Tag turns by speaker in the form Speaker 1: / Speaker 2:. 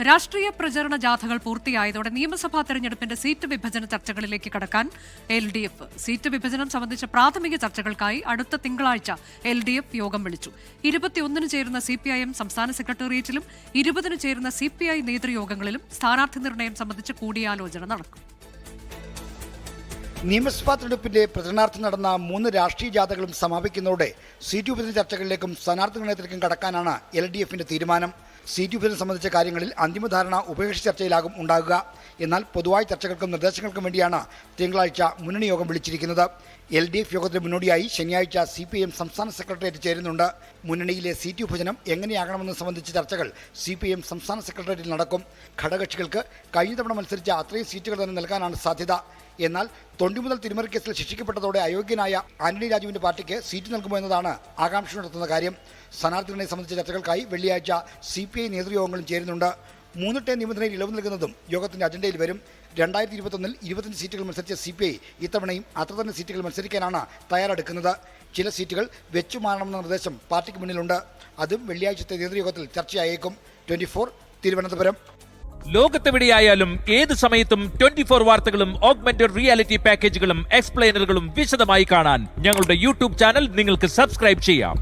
Speaker 1: രാഷ്ട്രീയ പ്രചരണ ജാഥകൾ പൂർത്തിയായതോടെ നിയമസഭാ തെരഞ്ഞെടുപ്പിന്റെ സീറ്റ് വിഭജന ചർച്ചകളിലേക്ക് കടക്കാൻ LDF. സീറ്റ് വിഭജനം സംബന്ധിച്ച പ്രാഥമിക ചർച്ചകൾക്കായി അടുത്ത തിങ്കളാഴ്ച LDF യോഗം വിളിച്ചു. 21-ന് ചേരുന്ന CPIM സംസ്ഥാന സെക്രട്ടേറിയറ്റിലും 20-ന് ചേരുന്ന CPI നേതൃയോഗങ്ങളിലും സ്ഥാനാർത്ഥി നിർണയം സംബന്ധിച്ച് കൂടിയാലോചന നടക്കും.
Speaker 2: നിയമസഭാ തെരഞ്ഞെടുപ്പിന്റെ പ്രചരണാർത്ഥം നടന്ന 3 രാഷ്ട്രീയ ജാഥകളും സമാപിക്കുന്നതോടെ സീറ്റ് വിഭജന ചർച്ചകളിലേക്കും സ്ഥാനാർത്ഥി നിർണയത്തിലേക്കും കടക്കാനാണ് LDFന്റെ തീരുമാനം. സീറ്റ് വിഭജനം സംബന്ധിച്ച കാര്യങ്ങളിൽ അന്തിമ ധാരണ ഉഭയകക്ഷി ചർച്ചയിലാകും ഉണ്ടാകുക. എന്നാൽ പൊതുവായ ചർച്ചകൾക്കും നിർദ്ദേശങ്ങൾക്കും വേണ്ടിയാണ് തിങ്കളാഴ്ച മുന്നണി യോഗം വിളിച്ചിരിക്കുന്നത്. LDF യോഗത്തിന് മുന്നോടിയായി ശനിയാഴ്ച CPIM സംസ്ഥാന സെക്രട്ടേറിയറ്റ് ചേരുന്നുണ്ട്. മുന്നണിയിലെ സീറ്റ് വിഭജനം എങ്ങനെയാകണമെന്ന് സംബന്ധിച്ച ചർച്ചകൾ CPIM സംസ്ഥാന സെക്രട്ടേറിയറ്റിൽ നടക്കും. ഘടകകക്ഷികൾക്ക് കഴിഞ്ഞ തവണ മത്സരിച്ച അത്രയും സീറ്റുകൾ തന്നെ നൽകാനാണ് സാധ്യത. എന്നാൽ തൊണ്ടി മുതൽ തിരിമറി കേസിൽ ശിക്ഷിക്കപ്പെട്ടതോടെ അയോഗ്യനായ ആന്റണി രാജുവിന്റെ പാർട്ടിക്ക് സീറ്റ് നൽകുമോ എന്നതാണ് ആകാംക്ഷ നടത്തുന്ന കാര്യം. സ്ഥാനാർത്ഥി നിർണയം സംബന്ധിച്ച ചർച്ചകൾക്കായി വെള്ളിയാഴ്ച CPI നേതൃയോഗങ്ങളും ചേരുന്നുണ്ട്. 3 ടേം നിബന്ധനയിൽ ഇളവ് നൽകുന്നതും യോഗത്തിന്റെ അജണ്ടയിൽ വരും. 2021-ൽ 25 സീറ്റുകൾ മത്സരിച്ച CPI ഇത്തവണയും അത്ര തന്നെ സീറ്റുകൾ മത്സരിക്കാനാണ് തയ്യാറെടുക്കുന്നത്. ചില സീറ്റുകൾ വെച്ചുമാറണമെന്ന നിർദ്ദേശം പാർട്ടിക്ക് മുന്നിലുണ്ട്. അതും വെള്ളിയാഴ്ചത്തെ നേതൃയോഗത്തിൽ ചർച്ചയായേക്കും. 24 തിരുവനന്തപുരം.
Speaker 3: ലോകത്തെവിടെയായാലും ഏത് സമയത്തും 24 വാർത്തകളും ഓഗ്മെന്റഡ് റിയാലിറ്റി പാക്കേജുകളും എക്സ്പ്ലെയിനറുകളും വിശദമായി കാണാൻ ഞങ്ങളുടെ YouTube ചാനൽ നിങ്ങൾക്ക് സബ്സ്ക്രൈബ് ചെയ്യാം.